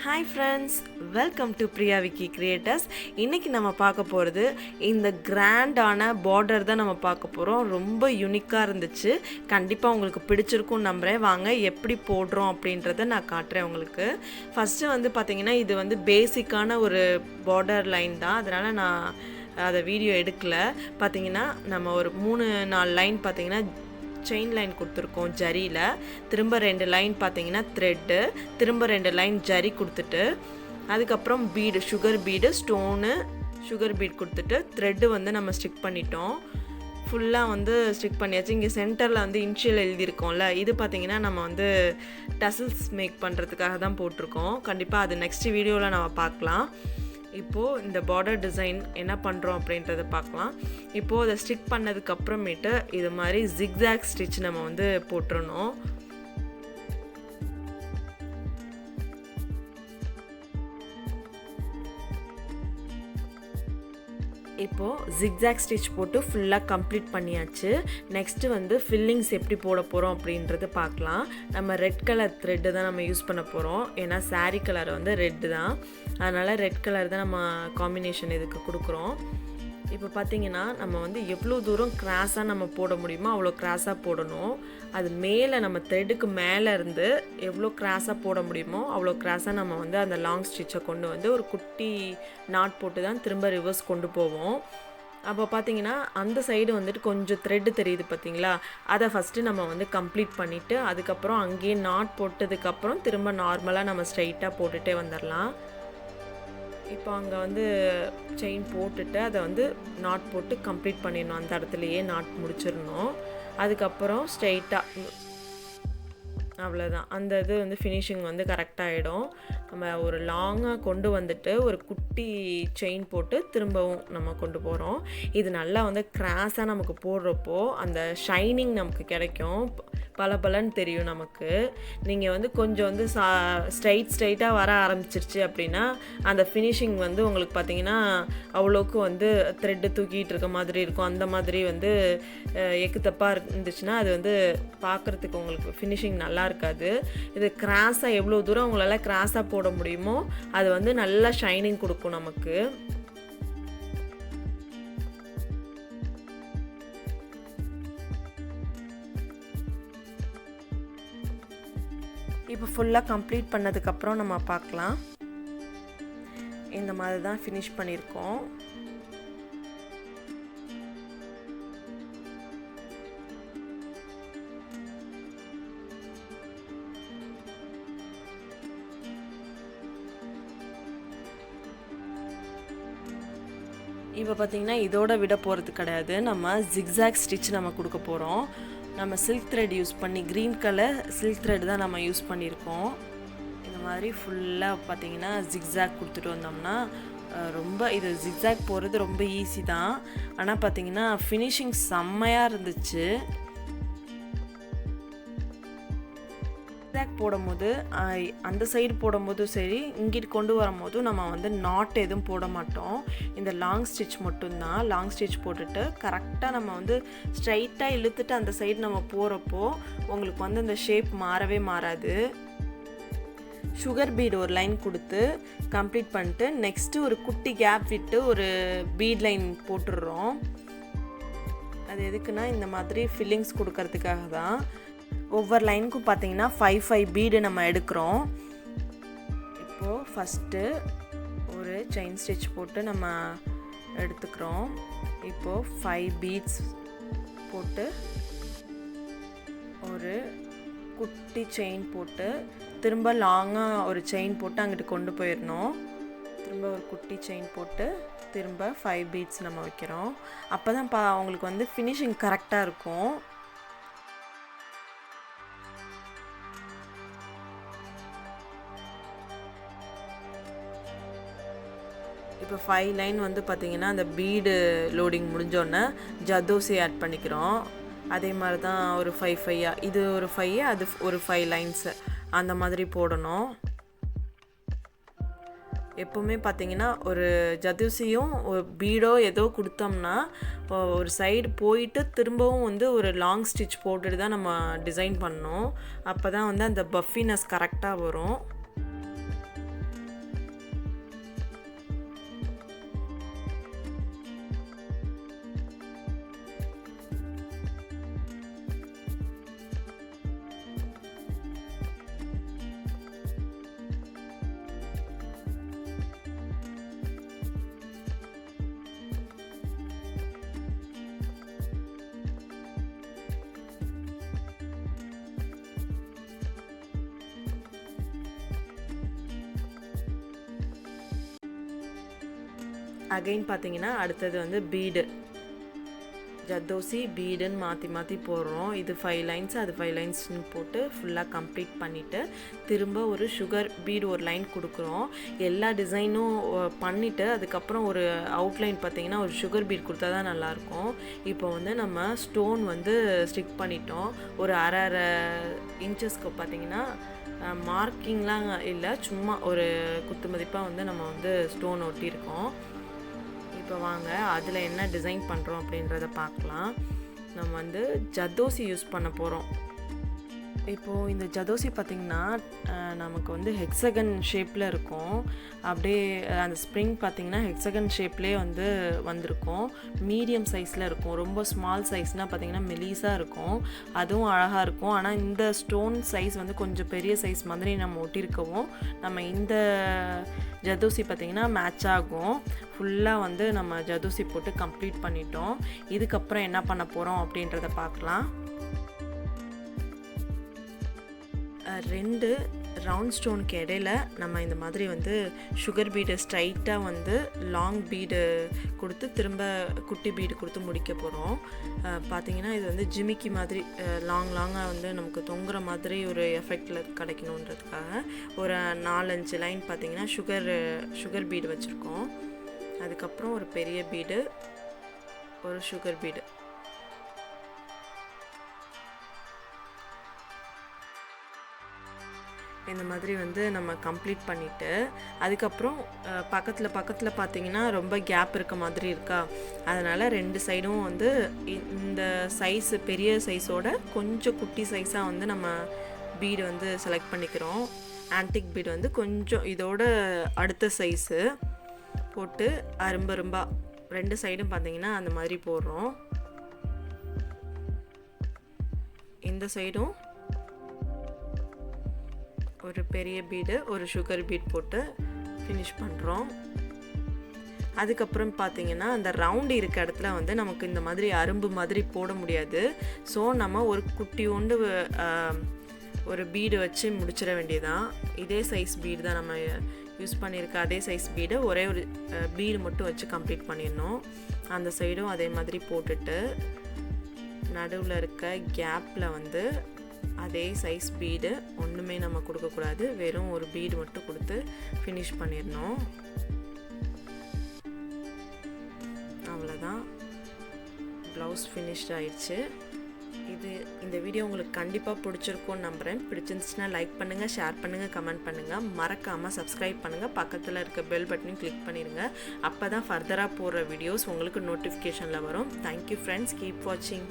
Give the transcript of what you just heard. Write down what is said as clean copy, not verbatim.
Hi friends, welcome to Priyavicky creators. இன்னைக்கு நம்ம பார்க்க போறது இந்த கிராண்டான border தான் நம்ம பார்க்க போறோம். ரொம்ப யூனிக்கா இருந்துச்சு. கண்டிப்பா உங்களுக்கு பிடிச்சிருக்கும் நம்புறேன். வாங்க எப்படி போடுறோம் அப்படின்றதை நான் காட்றேன் உங்களுக்கு. ஃபர்ஸ்ட் வந்து பாத்தீங்கன்னா இது வந்து பேசிக்கான ஒரு border லைன் தான். அதனால நான் அத வீடியோ எடுக்கல. பாத்தீங்கன்னா நம்ம ஒரு 3-4 லைன் பாத்தீங்கன்னா செயின் லைன் கொடுத்துருக்கோம் ஜரியில், திரும்ப 2 லைன் பார்த்தீங்கன்னா த்ரெட்டு, திரும்ப 2 லைன் ஜரி கொடுத்துட்டு, அதுக்கப்புறம் bead, sugar bead, stone, sugar bead கொடுத்துட்டு த்ரெட்டு வந்து நம்ம ஸ்டிக் பண்ணிட்டோம். ஃபுல்லாக வந்து ஸ்டிக் பண்ணியாச்சு. இங்கே சென்டரில் வந்து இனிஷியல் எழுதியிருக்கோம்ல, இது பார்த்தீங்கன்னா நம்ம வந்து டசல்ஸ் மேக் பண்ணுறதுக்காக தான் போட்டிருக்கோம். கண்டிப்பாக அது நெக்ஸ்ட் வீடியோவில் நம்ம பார்க்கலாம். இப்போது இந்த பார்டர் டிசைன் என்ன பண்ணுறோம் அப்படின்றத பார்க்கலாம். இப்போது அதை ஸ்டிக் பண்ணதுக்கப்புறமேட்டு இது மாதிரி ஜிக்ஸாக் ஸ்டிச் நம்ம வந்து போட்டுறணும். இப்போது ஜிக்ஸாக் ஸ்டிச் போட்டு ஃபுல்லாக கம்ப்ளீட் பண்ணியாச்சு. நெக்ஸ்ட்டு வந்து ஃபில்லிங்ஸ் எப்படி போட போகிறோம் அப்படின்றது பார்க்கலாம். நம்ம ரெட் கலர் த்ரெட்டு தான் நம்ம யூஸ் பண்ண போகிறோம். ஏன்னா சாரீ கலர் வந்து ரெட்டு தான், அதனால் ரெட் கலர் தான் நம்ம காம்பினேஷன் இதுக்கு கொடுக்குறோம். இப்போ பார்த்தீங்கன்னா நம்ம வந்து எவ்வளோ தூரம் கிராஸாக நம்ம போட முடியுமோ அவ்வளோ கிராஸாக போடணும். அது மேலே நம்ம த்ரெட்டுக்கு மேலே இருந்து எவ்வளோ கிராஸாக போட முடியுமோ அவ்வளோ கிராஸாக நம்ம வந்து அந்த லாங் ஸ்டிச்சை கொண்டு வந்து ஒரு குட்டி நாட் போட்டு தான் திரும்ப ரிவர்ஸ் கொண்டு போவோம். அப்போ பார்த்தீங்கன்னா அந்த சைடு வந்துட்டு கொஞ்சம் த்ரெட்டு தெரியுது பார்த்தீங்களா, அதை ஃபஸ்ட்டு நம்ம வந்து கம்ப்ளீட் பண்ணிவிட்டு அதுக்கப்புறம் அங்கேயே நாட் போட்டதுக்கப்புறம் திரும்ப நார்மலாக நம்ம ஸ்ட்ரைட்டாக போட்டுகிட்டே வந்துடலாம். இப்போ அங்கே வந்து செயின் போட்டுட்டு அதை வந்து நாட் போட்டு கம்ப்ளீட் பண்ணிடணும். அந்த இடத்துலையே நாட் முடிச்சிடணும். அதுக்கப்புறம் ஸ்ட்ரெயிட்டாக அவ்வளோதான். அந்த இது வந்து ஃபினிஷிங் வந்து கரெக்டாகிடும். நம்ம ஒரு லாங்காக கொண்டு வந்துட்டு ஒரு குட்டி செயின் போட்டு திரும்பவும் நம்ம கொண்டு போகிறோம். இது நல்லா வந்து கிராஸாக நமக்கு போடுறப்போ அந்த ஷைனிங் நமக்கு கிடைக்கும், பலபலன்னு தெரியும் நமக்கு. நீங்கள் வந்து கொஞ்சம் வந்து ஸ்ட்ரைட்டாக வர ஆரம்பிச்சிருச்சு அப்படின்னா அந்த ஃபினிஷிங் வந்து உங்களுக்கு பார்த்தீங்கன்னா அவ்வளோக்கு வந்து த்ரெட்டு தூக்கிட்டு இருக்க மாதிரி இருக்கும். அந்த மாதிரி வந்து எக்கு தப்பாக இருந்துச்சுன்னா அது வந்து பார்க்குறதுக்கு உங்களுக்கு ஃபினிஷிங் நல்லா இருக்காது. இது கிராஸாக எவ்வளோ தூரம் உங்களால் கிராஸாக போட முடியுமோ அது வந்து நல்லா ஷைனிங் கொடுக்கும் நமக்கு. இப்போ ஃபுல்லாக கம்ப்ளீட் பண்ணதுக்கப்புறம் நம்ம பார்க்கலாம். இந்த மாதிரி தான் ஃபினிஷ் பண்ணியிருக்கோம். இப்போ பார்த்தீங்கன்னா இதோட விட போகிறது கிடையாது, நம்ம ஜிக்ஸாக் ஸ்டிச் நம்ம கொடுக்க போகிறோம். நம்ம சில்க் த்ரெட் யூஸ் பண்ணி க்ரீன் கலர் சில்க் த்ரெட் தான் நம்ம யூஸ் பண்ணியிருக்கோம். இந்த மாதிரி ஃபுல்லாக பார்த்தீங்கன்னா ஜிக்ஸாக் கொடுத்துட்டு வந்தோம்னா ரொம்ப இது ஜிக்ஸாக் போகிறது ரொம்ப ஈஸி தான். ஆனால் பார்த்தீங்கன்னா ஃபினிஷிங் செம்மையாக இருந்துச்சு. ஜிக்ஸாக் போடும்போது அந்த சைடு போடும்போதும் சரி, இங்கிட்டு கொண்டு வரும்போதும் நம்ம வந்து நாட் எதுவும் போட மாட்டோம். இந்த லாங் ஸ்டிச் மட்டும்தான். லாங் ஸ்டிச் போட்டுட்டு கரெக்டாக நம்ம வந்து ஸ்ட்ரைட்டாக இழுத்துட்டு அந்த சைடு நம்ம போகிறப்போ உங்களுக்கு வந்து அந்த ஷேப் மாறவே மாறாது. சுகர் பீட் ஒரு லைன் கொடுத்து கம்ப்ளீட் பண்ணிட்டு நெக்ஸ்ட்டு ஒரு குட்டி கேப் விட்டு ஒரு பீட் லைன் போட்டுடுறோம். அது எதுக்குன்னா இந்த மாதிரி ஃபில்லிங்ஸ் கொடுக்கறதுக்காக தான். ஒவ்வொரு லைனுக்கும் பார்த்தீங்கன்னா 5 பீடு நம்ம எடுக்கிறோம். இப்போது ஃபஸ்ட்டு ஒரு செயின் ஸ்டிச் போட்டு நம்ம எடுத்துக்கிறோம். இப்போது 5 பீட்ஸ் போட்டு ஒரு குட்டி செயின் போட்டு திரும்ப லாங்காக ஒரு செயின் போட்டு அங்கிட்டு கொண்டு போயிடணும். திரும்ப ஒரு குட்டி செயின் போட்டு திரும்ப 5 பீட்ஸ் நம்ம வைக்கிறோம். அப்போ தான் அவங்களுக்கு வந்து ஃபினிஷிங் கரெக்டாக இருக்கும். இப்போ 5 லைன் வந்து பார்த்திங்கன்னா அந்த பீடு லோடிங் முடிஞ்சோடனே ஜர்தோசி ஆட் பண்ணிக்கிறோம். அதே மாதிரி தான் ஒரு 5 இது ஒரு 5 அது ஒரு 5 லைன்ஸு அந்த மாதிரி போடணும். எப்போவுமே பார்த்திங்கன்னா ஒரு ஜர்தோசியும் ஒரு பீடோ ஏதோ கொடுத்தோம்னா ஒரு சைடு போயிட்டு திரும்பவும் வந்து ஒரு லாங் ஸ்டிச் போட்டுட்டு தான் நம்ம டிசைன் பண்ணணும். அப்போ தான் வந்து அந்த பஃபினஸ் கரெக்டாக வரும். அகைன் பார்த்தீங்கன்னா அடுத்தது வந்து பீடு, ஜர்தோசி பீடுன்னு மாற்றி போடுறோம். இது 5 லைன்ஸ் அது 5 லைன்ஸ்னு போட்டு ஃபுல்லாக கம்ப்ளீட் பண்ணிவிட்டு திரும்ப ஒரு சுகர் பீடு ஒரு லைன் கொடுக்குறோம். எல்லா டிசைனும் பண்ணிவிட்டு அதுக்கப்புறம் ஒரு அவுட்லைன் பார்த்திங்கன்னா ஒரு சுகர் பீட் கொடுத்தா தான் நல்லாயிருக்கும். இப்போ வந்து நம்ம ஸ்டோன் வந்து ஸ்டிக் பண்ணிட்டோம். ஒரு அரை இன்ச்சஸ்க்கு பார்த்திங்கன்னா மார்க்கிங்லாம் இல்லை, சும்மா ஒரு குத்து மதிப்பாக வந்து நம்ம வந்து ஸ்டோன் ஒட்டியிருக்கோம். இப்போ வாங்க அதில் என்ன டிசைன் பண்ணுறோம் அப்படின்றத பார்க்கலாம். நம்ம வந்து ஜர்தோசி யூஸ் பண்ண போகிறோம். இப்போது இந்த ஜர்தோசி பார்த்திங்கன்னா நமக்கு வந்து ஹெக்ஸகன் ஷேப்பில் இருக்கும். அப்படியே அந்த ஸ்ப்ரிங் பார்த்திங்கன்னா ஹெக்ஸகன் ஷேப்லேயே வந்து வந்திருக்கும். மீடியம் சைஸில் இருக்கும். ரொம்ப ஸ்மால் சைஸ்னால் பார்த்திங்கன்னா மெலிசாக இருக்கும், அதுவும் அழகாக இருக்கும். ஆனால் இந்த ஸ்டோன் சைஸ் வந்து கொஞ்சம் பெரிய சைஸ் மாதிரி நம்ம ஒட்டியிருக்கவும் நம்ம இந்த ஜர்தோசி பார்த்திங்கன்னா மேட்ச் ஆகும். ஃபுல்லாக வந்து நம்ம ஜர்தோசி போட்டு கம்ப்ளீட் பண்ணிட்டோம். இதுக்கப்புறம் என்ன பண்ண போகிறோம் அப்படின்றத பார்க்கலாம். 2 ரவுண்ட் ஸ்டோனுக்கு இடையில நம்ம இந்த மாதிரி வந்து சுகர் பீடு ஸ்ட்ரைட்டாக வந்து லாங் பீடு கொடுத்து திரும்ப குட்டி பீடு கொடுத்து முடிக்க போகிறோம். பார்த்திங்கன்னா இது வந்து ஜிமிக்கி மாதிரி லாங்காக வந்து நமக்கு தொங்குற மாதிரி ஒரு எஃபெக்டில் கிடைக்கணுன்றதுக்காக ஒரு 4-5 லைன் பார்த்திங்கன்னா சுகர் பீடு வச்சுருக்கோம். அதுக்கப்புறம் ஒரு பெரிய பீடு, ஒரு சுகர் பீடு. இந்த மாதிரி வந்து நம்ம கம்ப்ளீட் பண்ணிவிட்டு அதுக்கப்புறம் பக்கத்தில் பார்த்திங்கன்னா ரொம்ப கேப் இருக்க மாதிரி இருக்கா, அதனால் 2 சைடும் வந்து இந்த சைஸு பெரிய சைஸோட கொஞ்சம் குட்டி சைஸாக வந்து நம்ம பீடு வந்து செலக்ட் பண்ணிக்கிறோம். ஆன்டிக் பீடு வந்து கொஞ்சம் இதோட அடுத்த சைஸு போட்டு அரும்பா 2 சைடும் பார்த்திங்கன்னா அந்த மாதிரி போடுறோம். இந்த சைடும் ஒரு பெரிய பீடு, ஒரு சுகர் பீட் போட்டு ஃபினிஷ் பண்ணுறோம். அதுக்கப்புறம் பார்த்திங்கன்னா அந்த ரவுண்டு இருக்க இடத்துல வந்து நமக்கு இந்த மாதிரி அரும்பு மாதிரி போட முடியாது. ஸோ நம்ம ஒரு குட்டியோண்டு ஒரு பீடு வச்சு முடிச்சிட வேண்டியதான். இதே சைஸ் பீடு தான் நம்ம யூஸ் பண்ணியிருக்க, அதே சைஸ் பீடு ஒரே ஒரு பீடு மட்டும் வச்சு கம்ப்ளீட் பண்ணிடணும். அந்த சைடும் அதே மாதிரி போட்டுட்டு நடுவில் இருக்க கேப்பில் வந்து அதே சைஸ் பீடு ஒன்றுமே நம்ம கொடுக்கக்கூடாது, வெறும் ஒரு பீடு மட்டும் கொடுத்து ஃபினிஷ் பண்ணிடணும். அவ்வளோதான், ப்ளவுஸ் ஃபினிஷ்ட் ஆயிடுச்சு. இந்த வீடியோ உங்களுக்கு கண்டிப்பாக பிடிச்சிருக்கும்னு நம்புகிறேன். பிடிச்சிருந்துச்சுன்னா லைக் பண்ணுங்கள், ஷேர் பண்ணுங்கள், கமெண்ட் பண்ணுங்கள். மறக்காமல் சப்ஸ்கிரைப் பண்ணுங்கள். பக்கத்தில் இருக்க பெல் பட்டனையும் கிளிக் பண்ணிடுங்க. அப்போ தான் ஃபர்தராக போடுற வீடியோஸ் உங்களுக்கு நோட்டிஃபிகேஷனில் வரும். தேங்க்யூ ஃப்ரெண்ட்ஸ், கீப் வாட்சிங்.